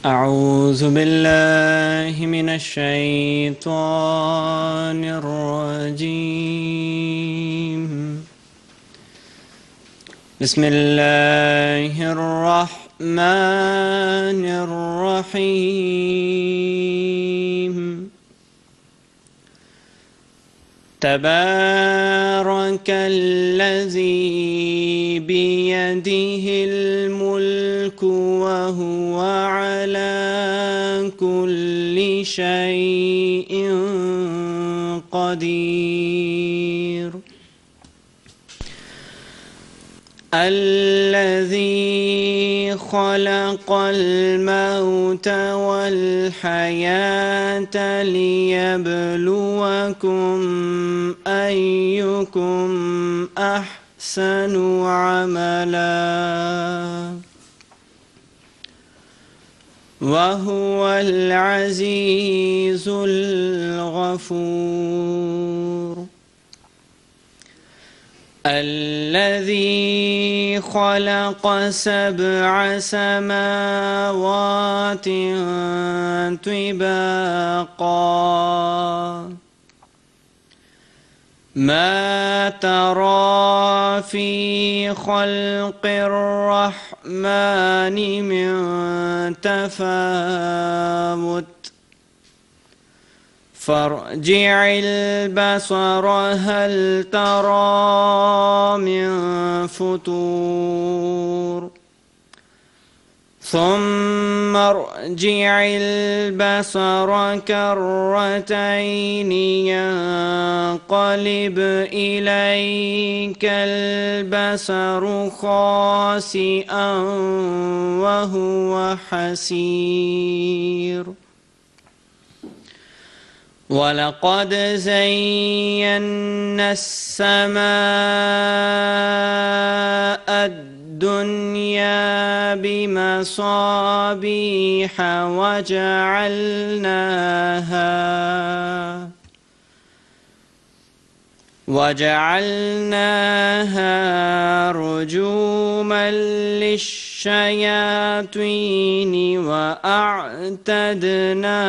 أعوذ بالله من الشيطان الرجيم. بسم الله الرحمن الرحيم. تبارك الذي بيده الملك وهو على كل شيء قدير. الذي خلق الموت والحياة ليبلوكم أيكم أحسن عملا وهو العزيز الغفور. الذي خلق 7 سماوات طباقا ما ترى في خلق الرحمن من تفاوت فارجع البصر هل ترى من فطور ثم ارجع البصر كرتين ينقلب إليك البصر خاسئا وهو حسير. وَلَقَدْ زَيَّنَّا السَّمَاءَ الدُّنْيَا بِمَصَابِيحَ وَجَعَلْنَاهَا رُجُومًا لِلشَّيَاطِينِ وَأَعْتَدْنَا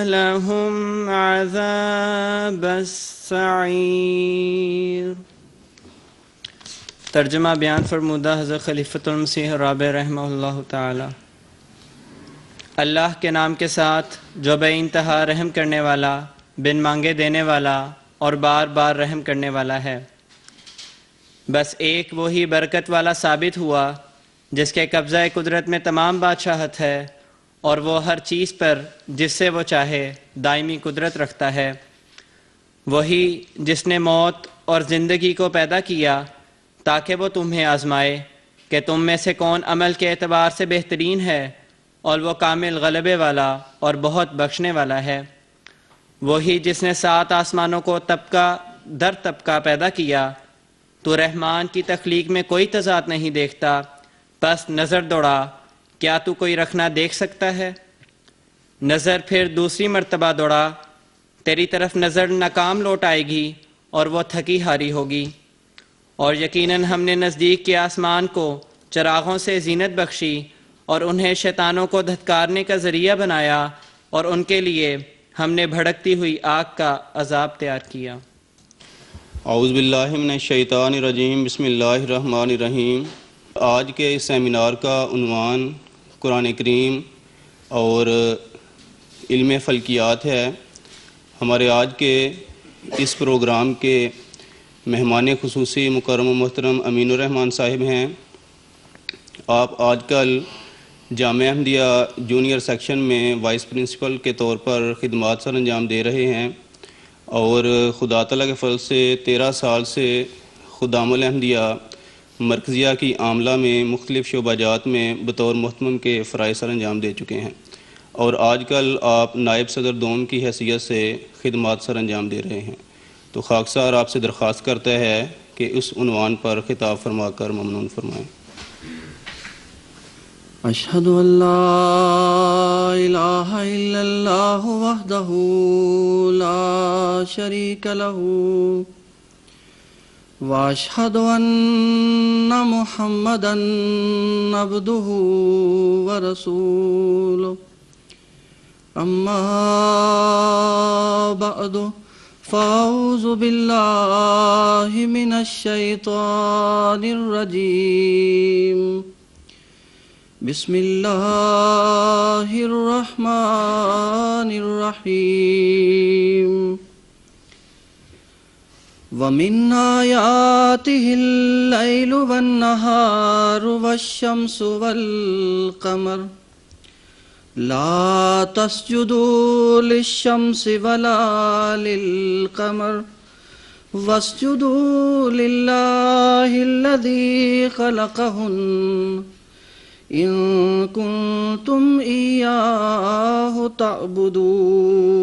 لَهُمْ عَذَابَ السَّعِيرِ. ترجمہ بیان فرمودہ حضرت خلیفۃ المسیح رابع رحمہ اللہ تعالی. اللہ کے نام کے ساتھ جو بے انتہا رحم کرنے والا، بن مانگے دینے والا اور بار بار رحم کرنے والا ہے. بس ایک وہی برکت والا ثابت ہوا جس کے قبضہ قدرت میں تمام بادشاہت ہے اور وہ ہر چیز پر جس سے وہ چاہے دائمی قدرت رکھتا ہے. وہی جس نے موت اور زندگی کو پیدا کیا تاکہ وہ تمہیں آزمائے کہ تم میں سے کون عمل کے اعتبار سے بہترین ہے، اور وہ کامل غلبے والا اور بہت بخشنے والا ہے. وہی جس نے 7 آسمانوں کو طبقہ در طبقہ پیدا کیا. تو رحمان کی تخلیق میں کوئی تضاد نہیں دیکھتا، بس نظر دوڑا، کیا تو کوئی رکھنا دیکھ سکتا ہے؟ نظر پھر دوسری مرتبہ دوڑا، تیری طرف نظر ناکام لوٹ آئے گی اور وہ تھکی ہاری ہوگی. اور یقیناً ہم نے نزدیک کے آسمان کو چراغوں سے زینت بخشی اور انہیں شیطانوں کو دھتکارنے کا ذریعہ بنایا، اور ان کے لیے ہم نے بھڑکتی ہوئی آگ کا عذاب تیار کیا. اعوذ باللہ من الشیطان الرجیم. بسم اللہ الرحمن الرحیم. آج کے اس سیمینار کا عنوان قرآن کریم اور علم فلکیات ہے. ہمارے آج کے اس پروگرام کے مہمان خصوصی مکرم و محترم امین الرحمان صاحب ہیں. آپ آج کل جامعہ احمدیہ جونیئر سیکشن میں وائس پرنسپل کے طور پر خدمات سر انجام دے رہے ہیں، اور خدا تعالیٰ کے فضل سے 13 سال سے خدام الاحمدیہ مرکزیہ کی عاملہ میں مختلف شعبہ جات میں بطور محتمم کے فرائض سر انجام دے چکے ہیں، اور آج کل آپ نائب صدر دوم کی حیثیت سے خدمات سر انجام دے رہے ہیں. تو خاکسار آپ سے درخواست کرتا ہے کہ اس عنوان پر خطاب فرما کر ممنون فرمائیں. اشہد ان لا الہ الا اللہ وحدہ لا شریک لہ واشهد ان محمدا عبده ورسوله اما بعد فاعوذ بالله من الشیطان الرجیم بسم اللہ الرحمن الرحیم وَمِنْ آيَاتِهِ اللَّيْلُ وَالنَّهَارُ وَالشَّمْسُ وَالْقَمَرُ لَا تَسْجُدُوا لِلشَّمْسِ وَلَا لِلْقَمَرِ وَاسْجُدُوا لِلَّهِ الَّذِي خَلَقَهُنَّ إِن كُنتُمْ إِيَّاهُ تَعْبُدُونَ۔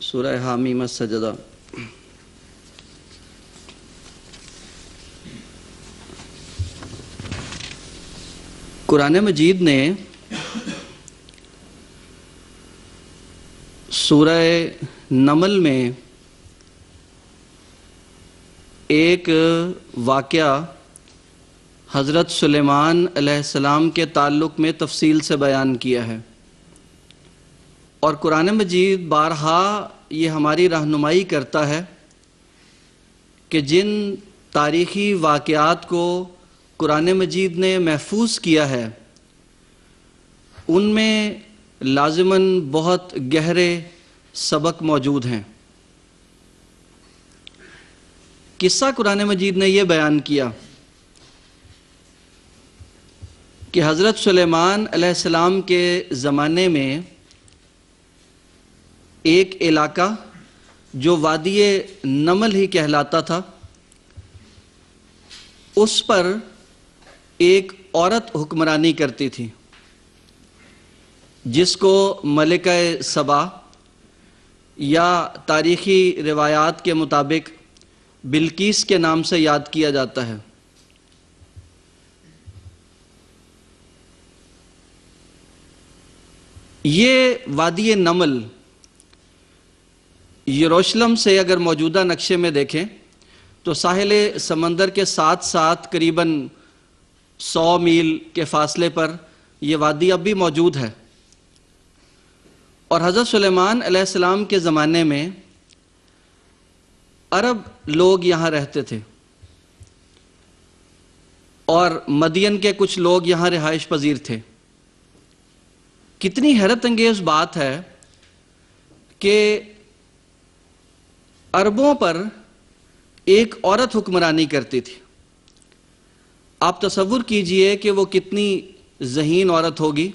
سورہ حامیم السجدہ۔ قرآن مجید نے سورہ نمل میں ایک واقعہ حضرت سلیمان علیہ السلام کے تعلق میں تفصیل سے بیان کیا ہے، اور قرآن مجید بارہا یہ ہماری رہنمائی کرتا ہے کہ جن تاریخی واقعات کو قرآن مجید نے محفوظ کیا ہے ان میں لازماً بہت گہرے سبق موجود ہیں۔ قصہ قرآن مجید نے یہ بیان کیا کہ حضرت سلیمان علیہ السلام کے زمانے میں ایک علاقہ جو وادی نمل ہی کہلاتا تھا، اس پر ایک عورت حکمرانی کرتی تھی جس کو ملکہ سبا یا تاریخی روایات کے مطابق بلقیس کے نام سے یاد کیا جاتا ہے۔ یہ وادی نمل یروشلم سے اگر موجودہ نقشے میں دیکھیں تو ساحل سمندر کے ساتھ ساتھ قریباً 100 میل کے فاصلے پر یہ وادی اب بھی موجود ہے، اور حضرت سلیمان علیہ السلام کے زمانے میں عرب لوگ یہاں رہتے تھے، اور مدین کے کچھ لوگ یہاں رہائش پذیر تھے۔ کتنی حیرت انگیز بات ہے کہ عربوں پر ایک عورت حکمرانی کرتی تھی۔ آپ تصور کیجئے کہ وہ کتنی ذہین عورت ہوگی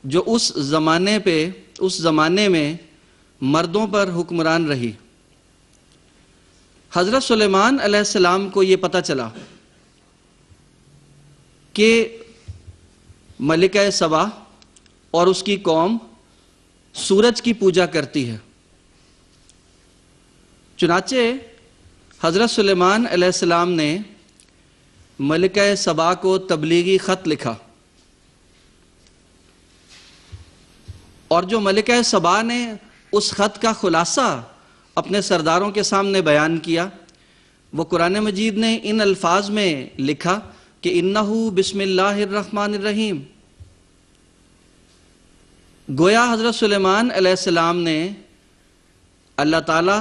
جو اس زمانے میں مردوں پر حکمران رہی۔ حضرت سلیمان علیہ السلام کو یہ پتہ چلا کہ ملکہ سبا اور اس کی قوم سورج کی پوجا کرتی ہے، چنانچہ حضرت سلیمان علیہ السلام نے ملکہ سبا کو تبلیغی خط لکھا، اور جو ملکہ سبا نے اس خط کا خلاصہ اپنے سرداروں کے سامنے بیان کیا، وہ قرآن مجید نے ان الفاظ میں لکھا کہ انہو بسم اللہ الرحمن الرحیم۔ گویا حضرت سلیمان علیہ السلام نے اللہ تعالیٰ،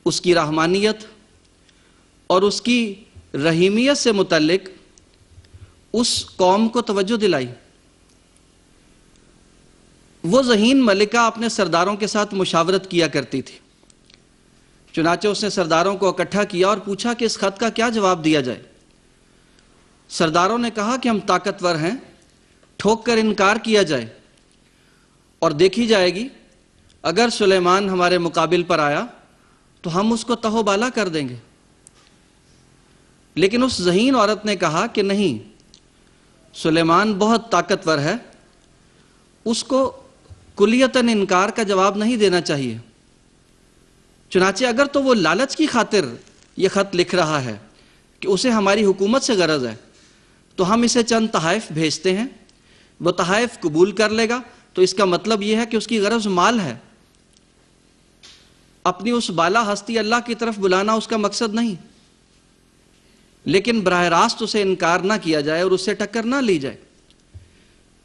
اس کی رحمانیت اور اس کی رحیمیت سے متعلق اس قوم کو توجہ دلائی۔ وہ ذہین ملکہ اپنے سرداروں کے ساتھ مشاورت کیا کرتی تھی، چنانچہ اس نے سرداروں کو اکٹھا کیا اور پوچھا کہ اس خط کا کیا جواب دیا جائے۔ سرداروں نے کہا کہ ہم طاقتور ہیں، ٹھوک کر انکار کیا جائے اور دیکھی جائے گی، اگر سلیمان ہمارے مقابل پر آیا تو ہم اس کو تہو بالا کر دیں گے۔ لیکن اس ذہین عورت نے کہا کہ نہیں، سلیمان بہت طاقتور ہے، اس کو کلیتاً انکار کا جواب نہیں دینا چاہیے۔ چنانچہ اگر تو وہ لالچ کی خاطر یہ خط لکھ رہا ہے کہ اسے ہماری حکومت سے غرض ہے، تو ہم اسے چند تحائف بھیجتے ہیں، وہ تحائف قبول کر لے گا تو اس کا مطلب یہ ہے کہ اس کی غرض مال ہے۔ اپنی اس بالا ہستی اللہ کی طرف بلانا اس کا مقصد نہیں، لیکن براہ راست اسے انکار نہ کیا جائے اور اس سے ٹکر نہ لی جائے۔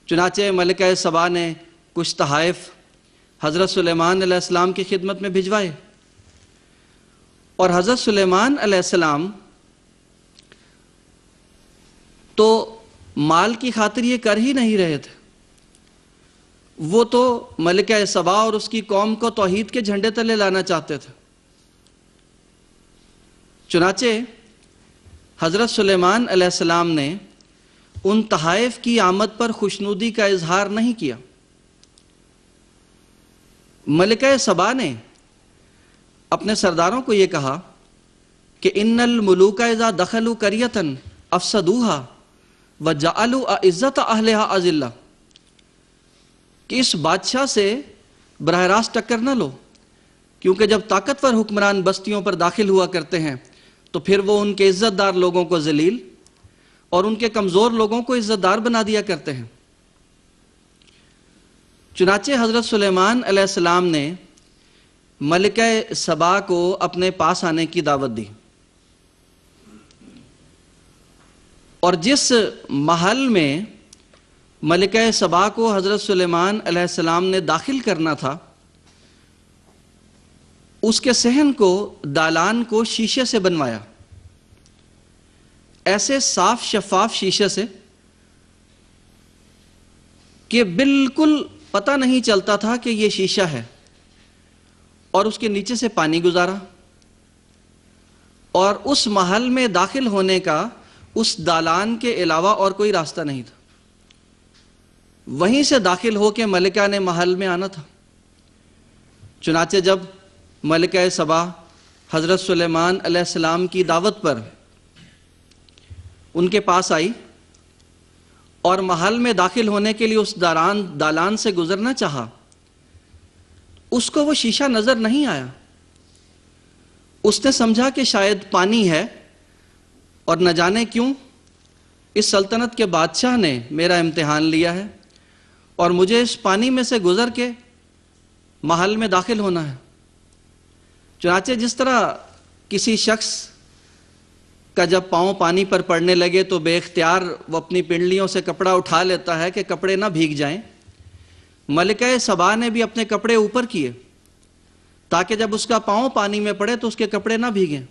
چنانچہ ملکہ سبا نے کچھ تحائف حضرت سلیمان علیہ السلام کی خدمت میں بھجوائے، اور حضرت سلیمان علیہ السلام تو مال کی خاطر یہ کر ہی نہیں رہے تھے، وہ تو ملکہ سبا اور اس کی قوم کو توحید کے جھنڈے تلے لانا چاہتے تھے۔ چنانچہ حضرت سلیمان علیہ السلام نے ان تحائف کی آمد پر خوشنودی کا اظہار نہیں کیا۔ ملکہ سبا نے اپنے سرداروں کو یہ کہا کہ ان الملوک اذا دخلوا قریۃ افسدوها وجعلوا اعزۃ اہلها اذلہ، کہ اس بادشاہ سے براہ راست ٹکر نہ لو، کیونکہ جب طاقتور حکمران بستیوں پر داخل ہوا کرتے ہیں تو پھر وہ ان کے عزت دار لوگوں کو ذلیل اور ان کے کمزور لوگوں کو عزت دار بنا دیا کرتے ہیں۔ چنانچہ حضرت سلیمان علیہ السلام نے ملکہ سبا کو اپنے پاس آنے کی دعوت دی، اور جس محل میں ملکہ سبا کو حضرت سلیمان علیہ السلام نے داخل کرنا تھا، اس کے صحن کو، دالان کو شیشے سے بنوایا، ایسے صاف شفاف شیشے سے کہ بالکل پتہ نہیں چلتا تھا کہ یہ شیشہ ہے، اور اس کے نیچے سے پانی گزارا، اور اس محل میں داخل ہونے کا اس دالان کے علاوہ اور کوئی راستہ نہیں تھا، وہیں سے داخل ہو کے ملکہ نے محل میں آنا تھا۔ چنانچہ جب ملکہ سبا حضرت سلیمان علیہ السلام کی دعوت پر ان کے پاس آئی اور محل میں داخل ہونے کے لیے اس دالان سے گزرنا چاہا، اس کو وہ شیشہ نظر نہیں آیا۔ اس نے سمجھا کہ شاید پانی ہے، اور نہ جانے کیوں اس سلطنت کے بادشاہ نے میرا امتحان لیا ہے اور مجھے اس پانی میں سے گزر کے محل میں داخل ہونا ہے۔ چنانچہ جس طرح کسی شخص کا جب پاؤں پانی پر پڑنے لگے تو بے اختیار وہ اپنی پنڈلیوں سے کپڑا اٹھا لیتا ہے کہ کپڑے نہ بھیگ جائیں، ملکہ سبا نے بھی اپنے کپڑے اوپر کیے تاکہ جب اس کا پاؤں پانی میں پڑے تو اس کے کپڑے نہ بھیگیں۔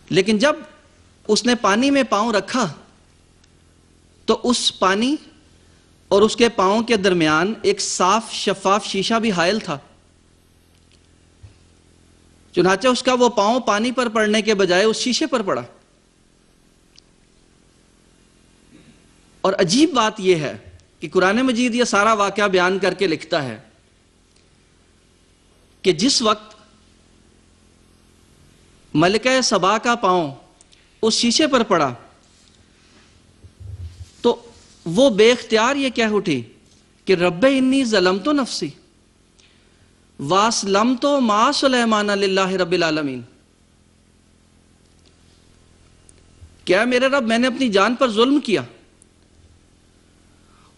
لیکن جب اس نے پانی میں پاؤں رکھا تو اس پانی اور اس کے پاؤں کے درمیان ایک صاف شفاف شیشہ بھی حائل تھا۔ چنانچہ اس کا وہ پاؤں پانی پر پڑنے کے بجائے اس شیشے پر پڑا۔ اور عجیب بات یہ ہے کہ قرآن مجید یہ سارا واقعہ بیان کر کے لکھتا ہے کہ جس وقت ملکہ سبا کا پاؤں اس شیشے پر پڑا تو وہ بے اختیار یہ کہہ اٹھی کہ رب انی ظلمت نفسی واسلمت مع سلیمان للہ رب العالمین، کیا میرے رب میں نے اپنی جان پر ظلم کیا،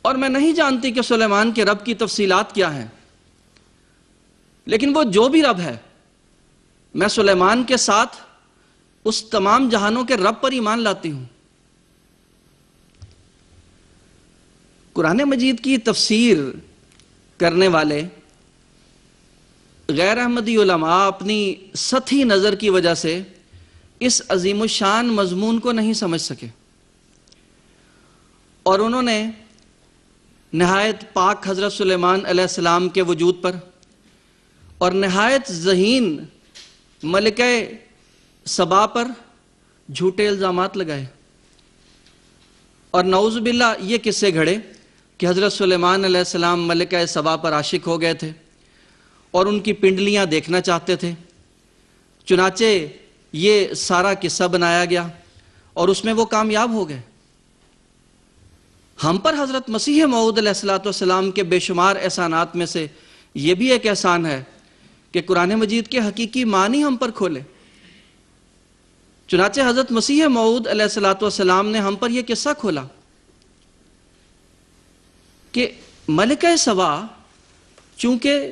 اور میں نہیں جانتی کہ سلیمان کے رب کی تفصیلات کیا ہیں، لیکن وہ جو بھی رب ہے میں سلیمان کے ساتھ اس تمام جہانوں کے رب پر ایمان لاتی ہوں۔ قرآن مجید کی تفسیر کرنے والے غیر احمدی علماء اپنی سطحی نظر کی وجہ سے اس عظیم الشان مضمون کو نہیں سمجھ سکے، اور انہوں نے نہایت پاک حضرت سلیمان علیہ السلام کے وجود پر اور نہایت ذہین ملکہ سبا پر جھوٹے الزامات لگائے، اور نعوذ باللہ یہ قصے گھڑے کہ حضرت سلیمان علیہ السلام ملکہ سبا پر عاشق ہو گئے تھے اور ان کی پنڈلیاں دیکھنا چاہتے تھے۔ چنانچہ یہ سارا قصہ بنایا گیا اور اس میں وہ کامیاب ہو گئے۔ ہم پر حضرت مسیح موعود علیہ السلام کے بے شمار احسانات میں سے یہ بھی ایک احسان ہے کہ قرآن مجید کے حقیقی معنی ہم پر کھولے۔ چنانچہ حضرت مسیح موعود علیہ السلام نے ہم پر یہ قصہ کھولا کہ ملکہ سبا چونکہ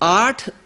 8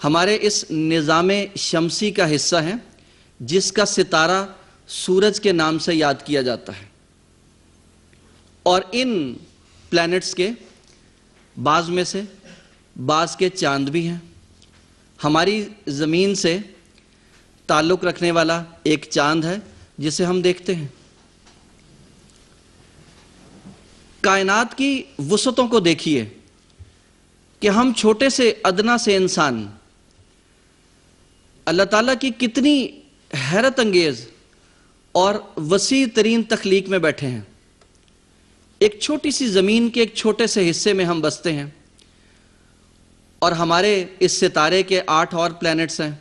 ہمارے اس نظام شمسی کا حصہ ہیں جس کا ستارہ سورج کے نام سے یاد کیا جاتا ہے، اور ان پلانٹس کے بعض میں سے بعض کے چاند بھی ہیں۔ ہماری زمین سے تعلق رکھنے والا ایک چاند ہے جسے ہم دیکھتے ہیں۔ کائنات کی وسعتوں کو دیکھیے کہ ہم چھوٹے سے ادنا سے انسان اللہ تعالیٰ کی کتنی حیرت انگیز اور وسیع ترین تخلیق میں بیٹھے ہیں۔ ایک چھوٹی سی زمین کے ایک چھوٹے سے حصے میں ہم بستے ہیں، اور ہمارے اس ستارے کے 8 اور پلانٹس ہیں،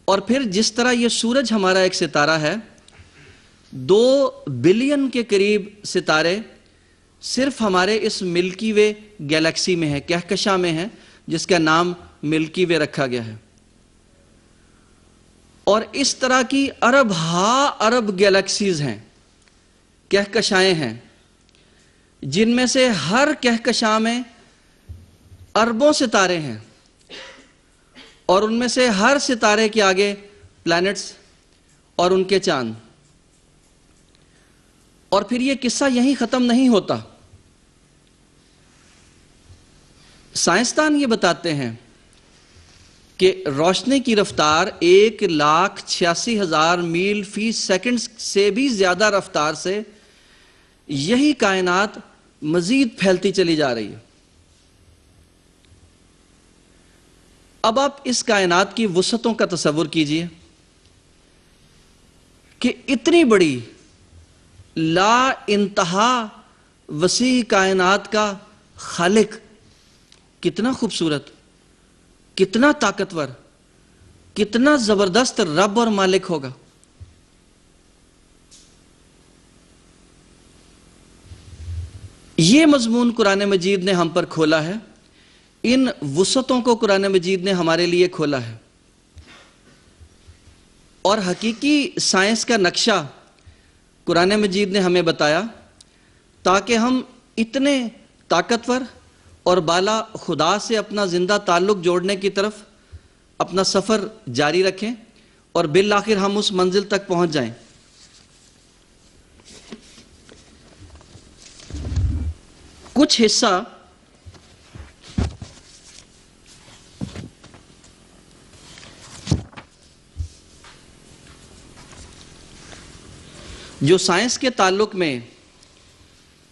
اور پھر جس طرح یہ سورج ہمارا ایک ستارہ ہے، 2 بلین کے قریب ستارے صرف ہمارے اس ملکی وے گیلیکسی میں ہیں، کہکشاں میں ہیں، جس کا نام ملکی وے رکھا گیا ہے۔ اور اس طرح کی ارب گیلیکسیز ہیں، کہکشائیں ہیں، جن میں سے ہر کہکشاں میں اربوں ستارے ہیں، اور ان میں سے ہر ستارے کے آگے پلانٹس اور ان کے چاند۔ اور پھر یہ قصہ یہیں ختم نہیں ہوتا۔ سائنسدان یہ بتاتے ہیں کہ روشنی کی رفتار 1,86,000 میل فی سیکنڈ سے بھی زیادہ رفتار سے یہی کائنات مزید پھیلتی چلی جا رہی ہے۔ اب آپ اس کائنات کی وسعتوں کا تصور کیجئے کہ اتنی بڑی لا انتہا وسیع کائنات کا خالق کتنا خوبصورت، کتنا طاقتور، کتنا زبردست رب اور مالک ہوگا۔ یہ مضمون قرآن مجید نے ہم پر کھولا ہے، ان وسعتوں کو قرآن مجید نے ہمارے لیے کھولا ہے، اور حقیقی سائنس کا نقشہ قرآن مجید نے ہمیں بتایا تاکہ ہم اتنے طاقتور اور بالا خدا سے اپنا زندہ تعلق جوڑنے کی طرف اپنا سفر جاری رکھیں اور بالآخر ہم اس منزل تک پہنچ جائیں۔ کچھ حصہ جو سائنس کے تعلق میں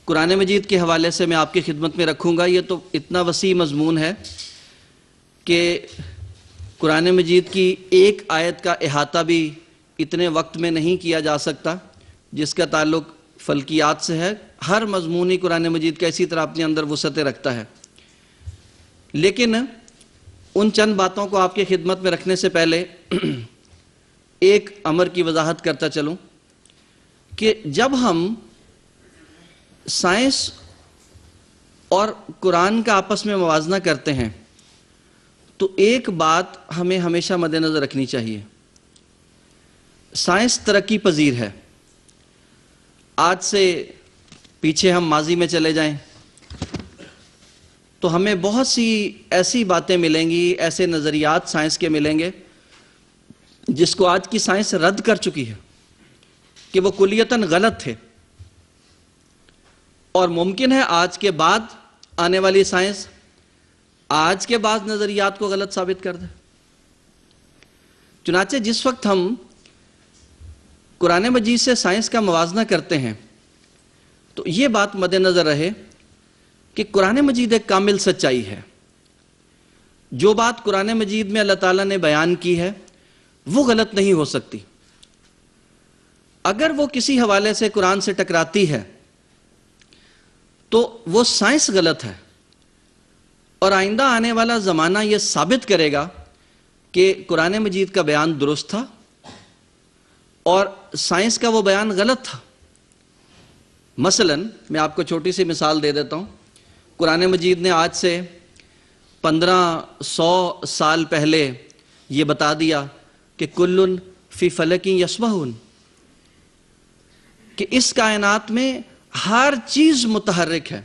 قرآن مجید کے حوالے سے میں آپ کی خدمت میں رکھوں گا، یہ تو اتنا وسیع مضمون ہے کہ قرآن مجید کی ایک آیت کا احاطہ بھی اتنے وقت میں نہیں کیا جا سکتا جس کا تعلق فلکیات سے ہے۔ ہر مضمون ہی قرآن مجید کا اسی طرح اپنے اندر وسعتیں رکھتا ہے، لیکن ان چند باتوں کو آپ کی خدمت میں رکھنے سے پہلے ایک امر کی وضاحت کرتا چلوں کہ جب ہم سائنس اور قرآن کا آپس میں موازنہ کرتے ہیں تو ایک بات ہمیں ہمیشہ مد نظر رکھنی چاہیے۔ سائنس ترقی پذیر ہے۔ آج سے پیچھے ہم ماضی میں چلے جائیں تو ہمیں بہت سی ایسی باتیں ملیں گی، ایسے نظریات سائنس کے ملیں گے جس کو آج کی سائنس رد کر چکی ہے کہ وہ کلیتاً غلط تھے، اور ممکن ہے آج کے بعد آنے والی سائنس آج کے بعض نظریات کو غلط ثابت کر دے۔ چنانچہ جس وقت ہم قرآن مجید سے سائنس کا موازنہ کرتے ہیں تو یہ بات مد نظر رہے کہ قرآن مجید ایک کامل سچائی ہے۔ جو بات قرآن مجید میں اللہ تعالیٰ نے بیان کی ہے وہ غلط نہیں ہو سکتی۔ اگر وہ کسی حوالے سے قرآن سے ٹکراتی ہے تو وہ سائنس غلط ہے، اور آئندہ آنے والا زمانہ یہ ثابت کرے گا کہ قرآن مجید کا بیان درست تھا اور سائنس کا وہ بیان غلط تھا۔ مثلا میں آپ کو چھوٹی سی مثال دے دیتا ہوں۔ قرآن مجید نے آج سے 1500 سال پہلے یہ بتا دیا کہ کلن فی فلک یسبحون، کہ اس کائنات میں ہر چیز متحرک ہے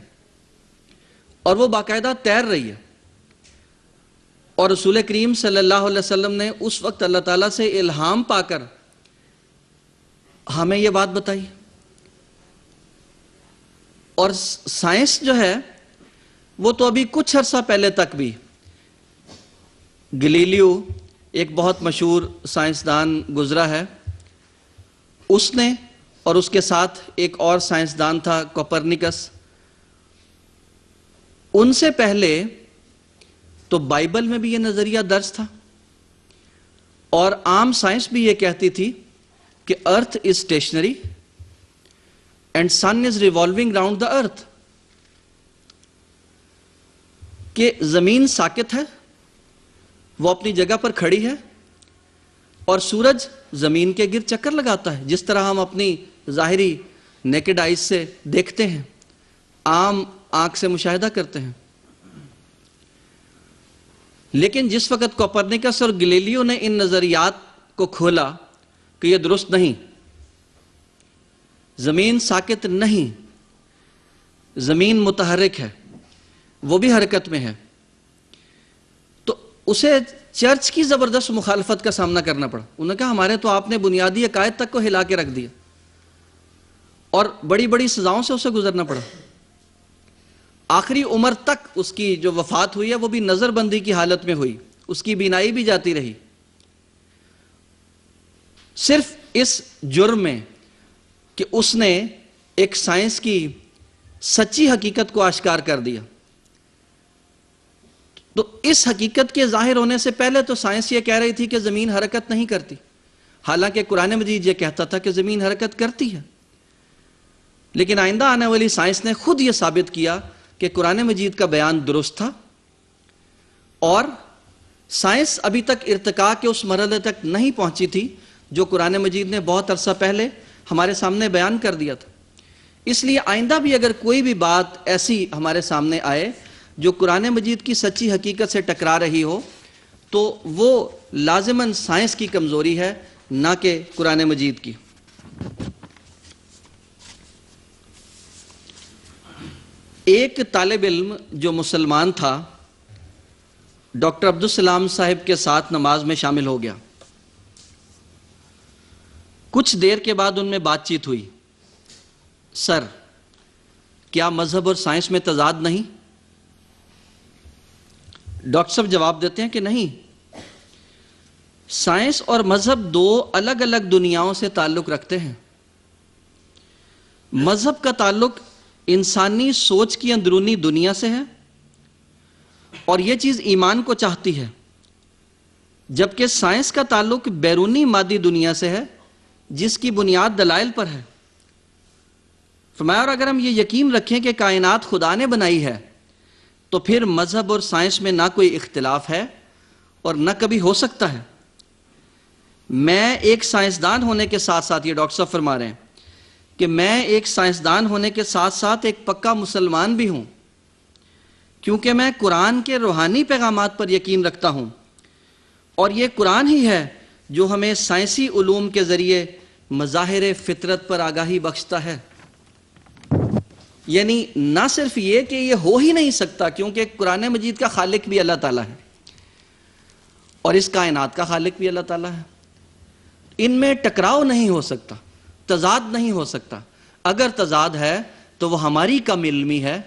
اور وہ باقاعدہ تیر رہی ہے، اور رسول کریم صلی اللہ علیہ وسلم نے اس وقت اللہ تعالیٰ سے الہام پا کر ہمیں یہ بات بتائی. اور سائنس جو ہے وہ تو ابھی کچھ عرصہ پہلے تک بھی، گلیلیو ایک بہت مشہور سائنسدان گزرا ہے، اس نے اور اس کے ساتھ ایک اور سائنسدان تھا کوپرنیکس، ان سے پہلے تو بائبل میں بھی یہ نظریہ درج تھا، اور عام سائنس بھی یہ کہتی تھی کہ earth is stationary and sun is revolving round the earth, کہ زمین ساکت ہے، وہ اپنی جگہ پر کھڑی ہے، اور سورج زمین کے گرد چکر لگاتا ہے، جس طرح ہم اپنی ظاہری نیکڈ آئیز سے دیکھتے ہیں، عام آنکھ سے مشاہدہ کرتے ہیں. لیکن جس وقت کوپرنیکس اور گلیلیو نے ان نظریات کو کھولا کہ یہ درست نہیں، زمین ساکت نہیں، زمین متحرک ہے، وہ بھی حرکت میں ہے، تو اسے چرچ کی زبردست مخالفت کا سامنا کرنا پڑا. انہوں نے کہا ہمارے تو آپ نے بنیادی عقائد تک کو ہلا کے رکھ دیا، اور بڑی بڑی سزاؤں سے اسے گزرنا پڑا. آخری عمر تک اس کی جو وفات ہوئی ہے وہ بھی نظر بندی کی حالت میں ہوئی، اس کی بینائی بھی جاتی رہی، صرف اس جرم میں کہ اس نے ایک سائنس کی سچی حقیقت کو آشکار کر دیا. تو اس حقیقت کے ظاہر ہونے سے پہلے تو سائنس یہ کہہ رہی تھی کہ زمین حرکت نہیں کرتی، حالانکہ قرآن مجید یہ کہتا تھا کہ زمین حرکت کرتی ہے. لیکن آئندہ آنے والی سائنس نے خود یہ ثابت کیا کہ قرآن مجید کا بیان درست تھا، اور سائنس ابھی تک ارتقاء کے اس مرحلے تک نہیں پہنچی تھی جو قرآن مجید نے بہت عرصہ پہلے ہمارے سامنے بیان کر دیا تھا. اس لیے آئندہ بھی اگر کوئی بھی بات ایسی ہمارے سامنے آئے جو قرآن مجید کی سچی حقیقت سے ٹکرا رہی ہو، تو وہ لازماً سائنس کی کمزوری ہے، نہ کہ قرآن مجید کی. ایک طالب علم جو مسلمان تھا ڈاکٹر عبدالسلام صاحب کے ساتھ نماز میں شامل ہو گیا. کچھ دیر کے بعد ان میں بات چیت ہوئی. سر، کیا مذہب اور سائنس میں تضاد نہیں؟ ڈاکٹر صاحب جواب دیتے ہیں کہ نہیں، سائنس اور مذہب دو الگ الگ دنیاؤں سے تعلق رکھتے ہیں. مذہب کا تعلق انسانی سوچ کی اندرونی دنیا سے ہے، اور یہ چیز ایمان کو چاہتی ہے، جبکہ سائنس کا تعلق بیرونی مادی دنیا سے ہے جس کی بنیاد دلائل پر ہے. فرمایا اور اگر ہم یہ یقین رکھیں کہ کائنات خدا نے بنائی ہے تو پھر مذہب اور سائنس میں نہ کوئی اختلاف ہے اور نہ کبھی ہو سکتا ہے. میں ایک سائنسدان ہونے کے ساتھ ساتھ، یہ ڈاکٹر صاحب فرما رہے ہیں کہ میں ایک سائنسدان ہونے کے ساتھ ساتھ ایک پکا مسلمان بھی ہوں، کیونکہ میں قرآن کے روحانی پیغامات پر یقین رکھتا ہوں، اور یہ قرآن ہی ہے جو ہمیں سائنسی علوم کے ذریعے مظاہر فطرت پر آگاہی بخشتا ہے. یعنی نہ صرف یہ کہ یہ ہو ہی نہیں سکتا، کیونکہ قرآن مجید کا خالق بھی اللہ تعالیٰ ہے اور اس کائنات کا خالق بھی اللہ تعالیٰ ہے، ان میں ٹکراؤ نہیں ہو سکتا، تضاد نہیں ہو سکتا. اگر تضاد ہے تو وہ ہماری کم علمی ہے،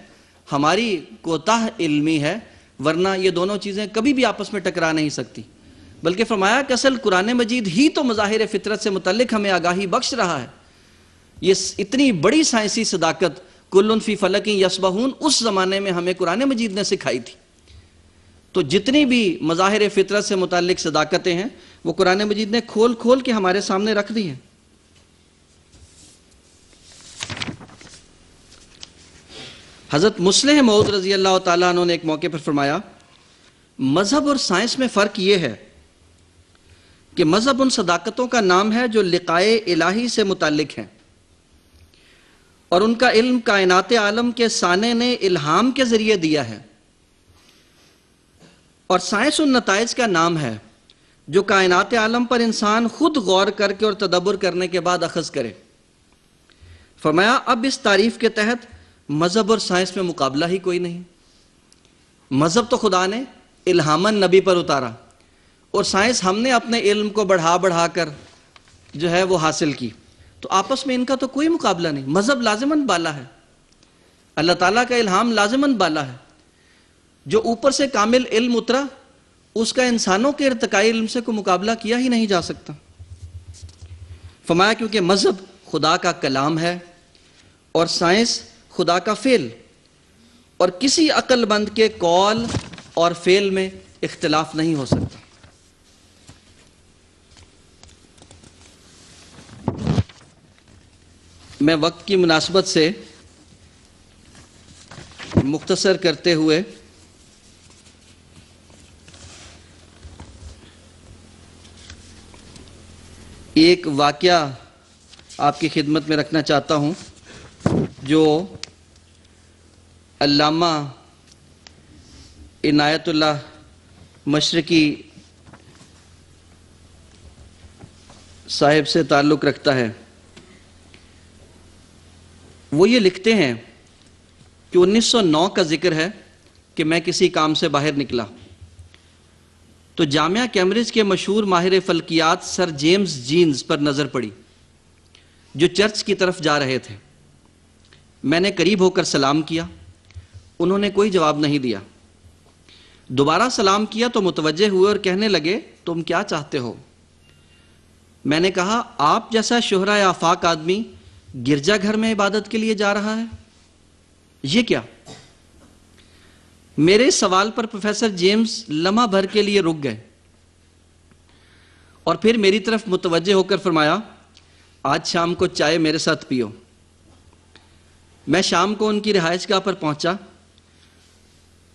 ہماری کوتاہ علمی ہے، ورنہ یہ دونوں چیزیں کبھی بھی آپس میں ٹکرا نہیں سکتی. بلکہ فرمایا کہ اصل قرآن مجید ہی تو مظاہر فطرت سے متعلق ہمیں آگاہی بخش رہا ہے. یہ اتنی بڑی سائنسی صداقت کلن فی فلک یسبحون اس زمانے میں ہمیں قرآن مجید نے سکھائی تھی. تو جتنی بھی مظاہر فطرت سے متعلق صداقتیں ہیں وہ قرآن مجید نے کھول کھول کے ہمارے سامنے رکھ دی ہیں. حضرت مصلح موعود رضی اللہ تعالیٰ عنہ نے ایک موقع پر فرمایا، مذہب اور سائنس میں فرق یہ ہے کہ مذہب ان صداقتوں کا نام ہے جو لقائے الہی سے متعلق ہیں، اور ان کا علم کائنات عالم کے صانع نے الہام کے ذریعے دیا ہے، اور سائنس ان نتائج کا نام ہے جو کائنات عالم پر انسان خود غور کر کے اور تدبر کرنے کے بعد اخذ کرے. فرمایا اب اس تعریف کے تحت مذہب اور سائنس میں مقابلہ ہی کوئی نہیں. مذہب تو خدا نے الہامن نبی پر اتارا، اور سائنس ہم نے اپنے علم کو بڑھا بڑھا کر جو ہے وہ حاصل کی، تو آپس میں ان کا تو کوئی مقابلہ نہیں۔ مذہب لازماً بالا ہے، اللہ تعالیٰ کا الہام لازماً بالا ہے، جو اوپر سے کامل علم اترا اس کا انسانوں کے ارتقائی علم سے کوئی مقابلہ کیا ہی نہیں جا سکتا۔ فرمایا کیونکہ مذہب خدا کا کلام ہے اور سائنس خدا کا فعل، اور کسی عقل مند کے قول اور فعل میں اختلاف نہیں ہو سکتا۔ میں وقت کی مناسبت سے مختصر کرتے ہوئے ایک واقعہ آپ کی خدمت میں رکھنا چاہتا ہوں جو علامہ عنایت اللہ مشرقی صاحب سے تعلق رکھتا ہے۔ وہ یہ لکھتے ہیں کہ 1909 کا ذکر ہے کہ میں کسی کام سے باہر نکلا تو جامعہ کیمبرج کے مشہور ماہر فلکیات سر جیمز جینز پر نظر پڑی جو چرچ کی طرف جا رہے تھے۔ میں نے قریب ہو کر سلام کیا، انہوں نے کوئی جواب نہیں دیا۔ دوبارہ سلام کیا تو متوجہ ہوئے اور کہنے لگے تم کیا چاہتے ہو؟ میں نے کہا آپ جیسا شہرۂ آفاق آدمی گرجا گھر میں عبادت کے لیے جا رہا ہے، یہ کیا؟ میرے سوال پر پروفیسر جیمز لمحہ بھر کے لیے رک گئے اور پھر میری طرف متوجہ ہو کر فرمایا آج شام کو چائے میرے ساتھ پیو۔ میں شام کو ان کی رہائش گاہ پر پہنچا۔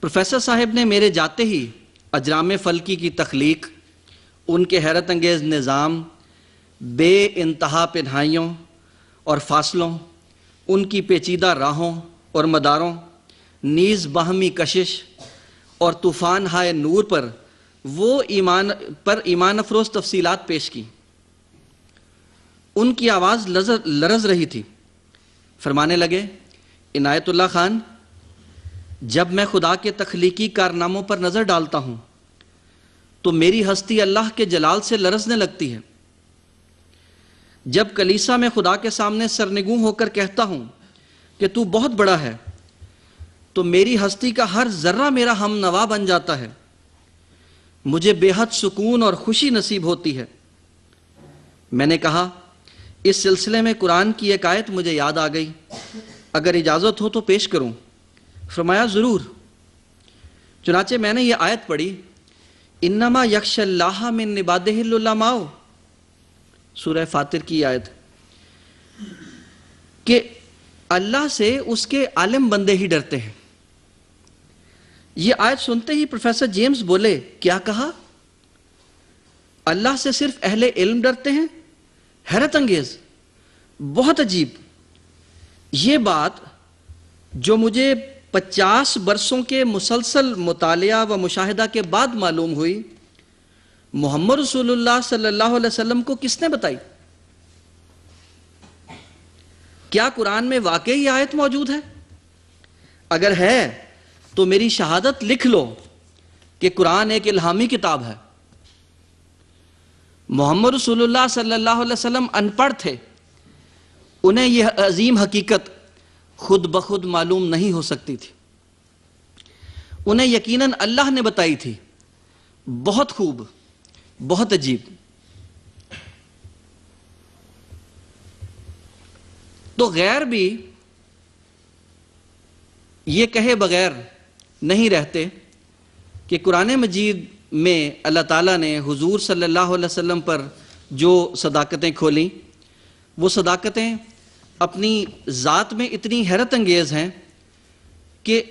پروفیسر صاحب نے میرے جاتے ہی اجرام فلکی کی تخلیق، ان کے حیرت انگیز نظام، بے انتہا پنہائیوں اور فاصلوں، ان کی پیچیدہ راہوں اور مداروں، نیز باہمی کشش اور طوفان ہائے نور پر وہ ایمان افروز تفصیلات پیش کی۔ ان کی آواز لرز رہی تھی۔ فرمانے لگے عنایت اللہ خان، جب میں خدا کے تخلیقی کارناموں پر نظر ڈالتا ہوں تو میری ہستی اللہ کے جلال سے لرزنے لگتی ہے۔ جب کلیسا میں خدا کے سامنے سرنگوں ہو کر کہتا ہوں کہ تو بہت بڑا ہے تو میری ہستی کا ہر ذرہ میرا ہم نوا بن جاتا ہے، مجھے بے حد سکون اور خوشی نصیب ہوتی ہے۔ میں نے کہا اس سلسلے میں قرآن کی ایک آیت مجھے یاد آ گئی، اگر اجازت ہو تو پیش کروں؟ فرمایا ضرور۔ چنانچہ میں نے یہ آیت پڑھی، انما یخش اللہ من عبادہ العلماء، سورہ فاطر کی آیت، کہ اللہ سے اس کے عالم بندے ہی ڈرتے ہیں۔ یہ آیت سنتے ہی پروفیسر جیمز بولے کیا کہا؟ اللہ سے صرف اہل علم ڈرتے ہیں؟ حیرت انگیز، بہت عجیب۔ یہ بات جو مجھے 50 برسوں کے مسلسل مطالعہ و مشاہدہ کے بعد معلوم ہوئی، محمد رسول اللہ صلی اللہ علیہ وسلم کو کس نے بتائی؟ کیا قرآن میں واقعی یہ آیت موجود ہے؟ اگر ہے تو میری شہادت لکھ لو کہ قرآن ایک الہامی کتاب ہے۔ محمد رسول اللہ صلی اللہ علیہ وسلم ان پڑھ تھے، انہیں یہ عظیم حقیقت خود بخود معلوم نہیں ہو سکتی تھی، انہیں یقیناً اللہ نے بتائی تھی۔ بہت خوب، بہت عجیب۔ تو غیر بھی یہ کہے بغیر نہیں رہتے کہ قرآن مجید میں اللہ تعالیٰ نے حضور صلی اللہ علیہ وسلم پر جو صداقتیں کھولیں، وہ صداقتیں اپنی ذات میں اتنی حیرت انگیز ہیں کہ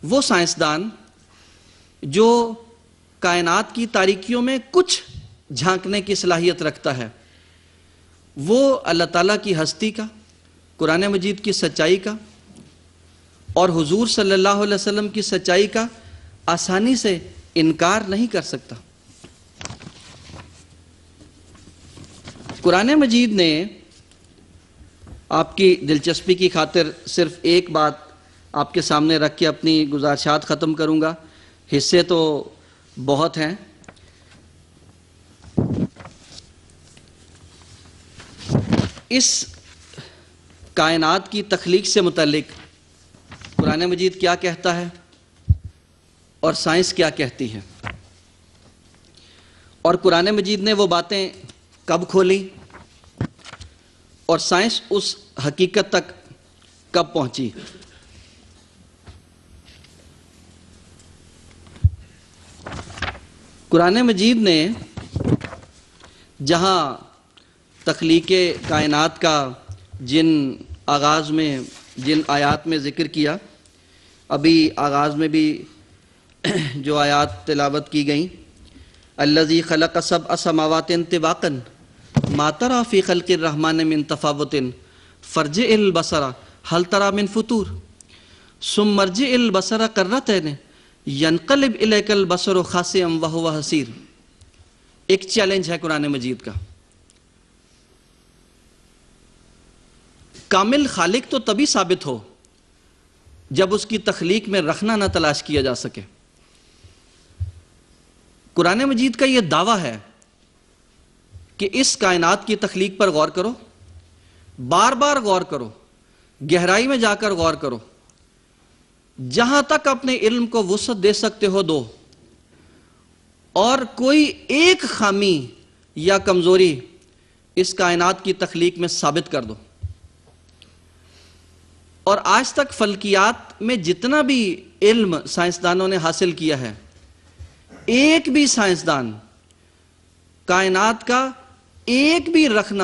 وہ سائنسدان جو کائنات کی تاریکیوں میں کچھ جھانکنے کی صلاحیت رکھتا ہے، وہ اللہ تعالیٰ کی ہستی کا، قرآن مجید کی سچائی کا اور حضور صلی اللہ علیہ وسلم کی سچائی کا آسانی سے انکار نہیں کر سکتا۔ قرآن مجید نے، آپ کی دلچسپی کی خاطر صرف ایک بات آپ کے سامنے رکھ کے اپنی گزارشات ختم کروں گا، حصے تو بہت ہیں. اس کائنات کی تخلیق سے متعلق قرآن مجید کیا کہتا ہے اور سائنس کیا کہتی ہے، اور قرآن مجید نے وہ باتیں کب کھولی اور سائنس اس حقیقت تک کب پہنچی. قرآن مجید نے جہاں تخلیق کائنات کا جن آغاز میں جن آیات میں ذکر کیا، ابھی آغاز میں بھی جو آیات تلاوت کی گئیں، الذی خلق سبع سماوات طباقا ما تری فی خلق الرحمن من تفاوت فارجع البصر هل تری من فطور ثم ارجع البصر کرتین ینقلب الیک البصر خاسئا وہو حسیر. ایک چیلنج ہے قرآن مجید کا. کامل خالق تو تبھی ثابت ہو جب اس کی تخلیق میں رخنہ نہ تلاش کیا جا سکے. قرآن مجید کا یہ دعویٰ ہے کہ اس کائنات کی تخلیق پر غور کرو، بار بار غور کرو، گہرائی میں جا کر غور کرو، جہاں تک اپنے علم کو وسعت دے سکتے ہو دو، اور کوئی ایک خامی یا کمزوری اس کائنات کی تخلیق میں ثابت کر دو. اور آج تک فلکیات میں جتنا بھی علم سائنسدانوں نے حاصل کیا ہے، ایک بھی سائنسدان کائنات کا ایک بھی رخنہ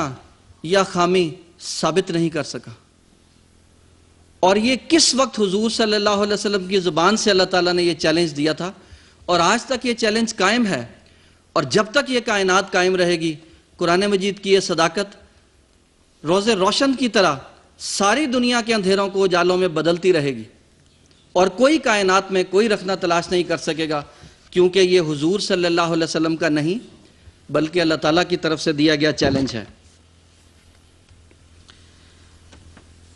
یا خامی ثابت نہیں کر سکا. اور یہ کس وقت حضور صلی اللہ علیہ وسلم کی زبان سے اللہ تعالیٰ نے یہ چیلنج دیا تھا، اور آج تک یہ چیلنج قائم ہے. اور جب تک یہ کائنات قائم رہے گی، قرآن مجید کی یہ صداقت روز روشن کی طرح ساری دنیا کے اندھیروں کو اجالوں میں بدلتی رہے گی، اور کوئی کائنات میں کوئی رخنہ تلاش نہیں کر سکے گا، کیونکہ یہ حضور صلی اللہ علیہ وسلم کا نہیں بلکہ اللہ تعالیٰ کی طرف سے دیا گیا چیلنج ہے.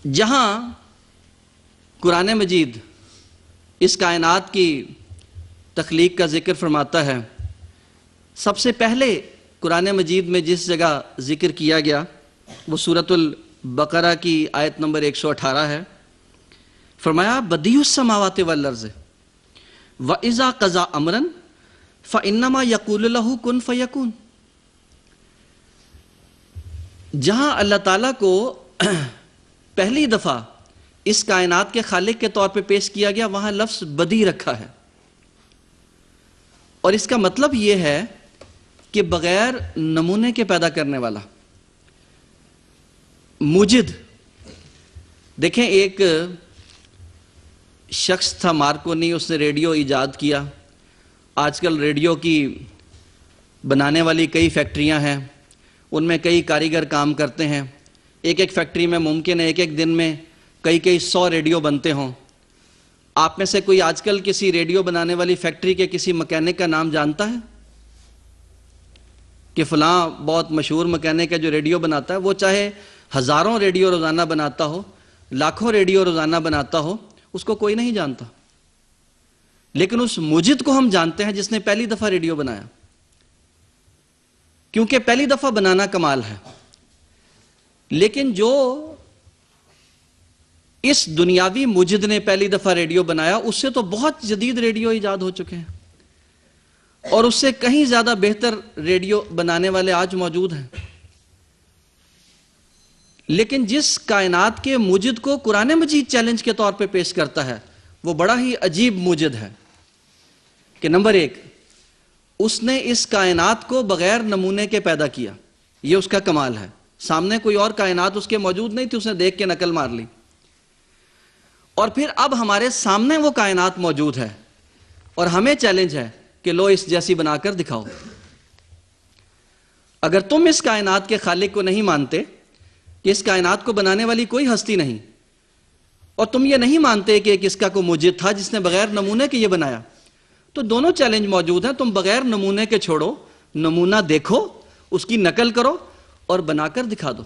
جہاں قرآن مجید اس کائنات کی تخلیق کا ذکر فرماتا ہے، سب سے پہلے قرآن مجید میں جس جگہ ذکر کیا گیا وہ سورۃ البقرہ کی آیت نمبر 118 ہے. فرمایا بدیع السماوات والارض وَإِذَا قَضَىٰ أَمْرًا فَإِنَّمَا يَقُولُ لَهُ كُن فَيَكُونُ. جہاں اللہ تعالیٰ کو پہلی دفعہ اس کائنات کے خالق کے طور پہ پیش کیا گیا، وہاں لفظ بدیع رکھا ہے، اور اس کا مطلب یہ ہے کہ بغیر نمونے کے پیدا کرنے والا، موجد. دیکھیں، ایک شخص تھا مارکونی، اس نے ریڈیو ایجاد کیا. آج کل ریڈیو کی بنانے والی کئی فیکٹریاں ہیں، ان میں کئی کاریگر کام کرتے ہیں. ایک فیکٹری میں ممکن ہے ایک دن میں کئی 100 ریڈیو بنتے ہوں. آپ میں سے کوئی آج کل کسی ریڈیو بنانے والی فیکٹری کے کسی مکینک کا نام جانتا ہے کہ فلاں بہت مشہور مکینک ہے جو ریڈیو بناتا ہے؟ وہ چاہے ہزاروں ریڈیو روزانہ بناتا ہو، لاکھوں ریڈیو روزانہ بناتا ہو، اس کو کوئی نہیں جانتا. لیکن اس موجد کو ہم جانتے ہیں جس نے پہلی دفعہ ریڈیو بنایا، کیونکہ پہلی دفعہ بنانا کمال ہے. لیکن جو اس دنیاوی موجد نے پہلی دفعہ ریڈیو بنایا، اس سے تو بہت جدید ریڈیو ایجاد ہو چکے ہیں، اور اس سے کہیں زیادہ بہتر ریڈیو بنانے والے آج موجود ہیں. لیکن جس کائنات کے موجد کو قرآن مجید چیلنج کے طور پہ پیش کرتا ہے، وہ بڑا ہی عجیب موجد ہے کہ نمبر 1، اس نے اس کائنات کو بغیر نمونے کے پیدا کیا. یہ اس کا کمال ہے. سامنے کوئی اور کائنات اس کے موجود نہیں تھی، اس نے دیکھ کے نقل مار لی. اور پھر اب ہمارے سامنے وہ کائنات موجود ہے، اور ہمیں چیلنج ہے کہ لو اس جیسی بنا کر دکھاؤ. اگر تم اس کائنات کے خالق کو نہیں مانتے کہ اس کائنات کو بنانے والی کوئی ہستی نہیں، اور تم یہ نہیں مانتے کہ کس کا کوئی موجد تھا جس نے بغیر نمونے کے یہ بنایا، تو دونوں چیلنج موجود ہیں. تم بغیر نمونے کے چھوڑو، نمونہ دیکھو، اس کی نقل کرو اور بنا کر دکھا دو.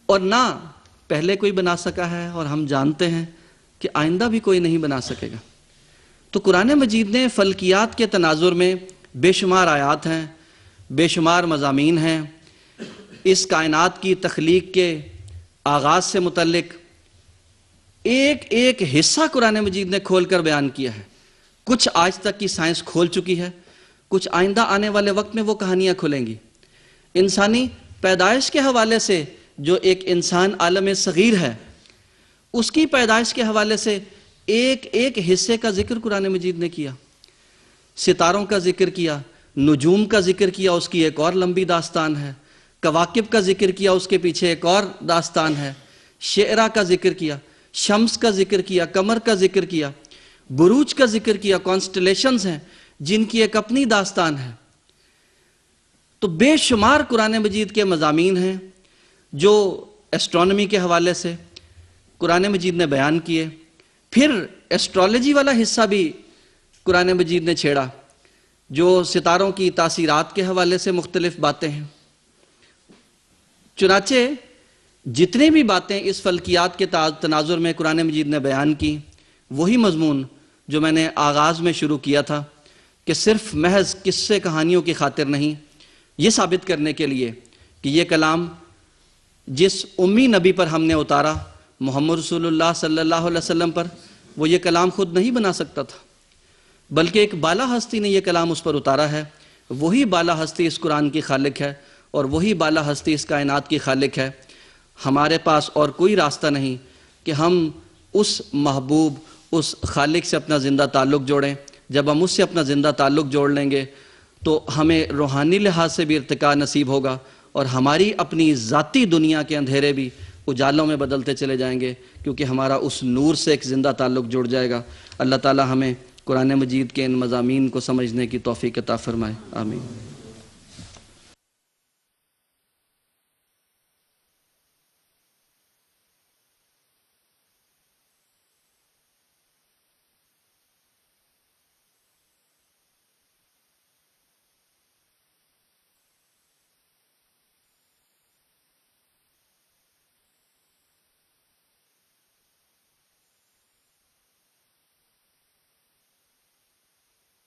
اور نہ پہلے کوئی بنا سکا ہے، اور ہم جانتے ہیں کہ آئندہ بھی کوئی نہیں بنا سکے گا. تو قرآن مجید نے فلکیات کے تناظر میں بے شمار آیات ہیں، بے شمار مضامین ہیں، اس کائنات کی تخلیق کے آغاز سے متعلق ایک ایک حصہ قرآن مجید نے کھول کر بیان کیا ہے۔ کچھ آج تک کی سائنس کھول چکی ہے، کچھ آئندہ آنے والے وقت میں وہ کہانیاں کھلیں گی۔ انسانی پیدائش کے حوالے سے جو ایک انسان عالم صغیر ہے، اس کی پیدائش کے حوالے سے ایک ایک حصے کا ذکر قرآن مجید نے کیا۔ ستاروں کا ذکر کیا، نجوم کا ذکر کیا، اس کی ایک اور لمبی داستان ہے۔ کواکب کا ذکر کیا، اس کے پیچھے ایک اور داستان ہے۔ شعرا کا ذکر کیا، شمس کا ذکر کیا، قمر کا ذکر کیا، بروج کا ذکر کیا، کانسٹلیشنز ہیں جن کی ایک اپنی داستان ہے۔ تو بے شمار قرآن مجید کے مضامین ہیں جو ایسٹرونومی کے حوالے سے قرآن مجید نے بیان کیے۔ پھر ایسٹرالوجی والا حصہ بھی قرآن مجید نے چھیڑا، جو ستاروں کی تاثیرات کے حوالے سے مختلف باتیں ہیں۔ چنانچہ جتنی بھی باتیں اس فلکیات کے تناظر میں قرآن مجید نے بیان کی، وہی مضمون جو میں نے آغاز میں شروع کیا تھا کہ صرف محض قصے کہانیوں کی خاطر نہیں، یہ ثابت کرنے کے لیے کہ یہ کلام جس امی نبی پر ہم نے اتارا، محمد رسول اللہ صلی اللہ علیہ وسلم پر، وہ یہ کلام خود نہیں بنا سکتا تھا، بلکہ ایک بالا ہستی نے یہ کلام اس پر اتارا ہے۔ وہی بالا ہستی اس قرآن کی خالق ہے، اور وہی بالا ہستی اس کائنات کی خالق ہے۔ ہمارے پاس اور کوئی راستہ نہیں کہ ہم اس محبوب، اس خالق سے اپنا زندہ تعلق جوڑیں۔ جب ہم اس سے اپنا زندہ تعلق جوڑ لیں گے تو ہمیں روحانی لحاظ سے بھی ارتقاء نصیب ہوگا، اور ہماری اپنی ذاتی دنیا کے اندھیرے بھی اجالوں میں بدلتے چلے جائیں گے، کیونکہ ہمارا اس نور سے ایک زندہ تعلق جڑ جائے گا۔ اللہ تعالی ہمیں قرآن مجید کے ان مضامین کو سمجھنے کی توفیق عطا فرمائے، آمین۔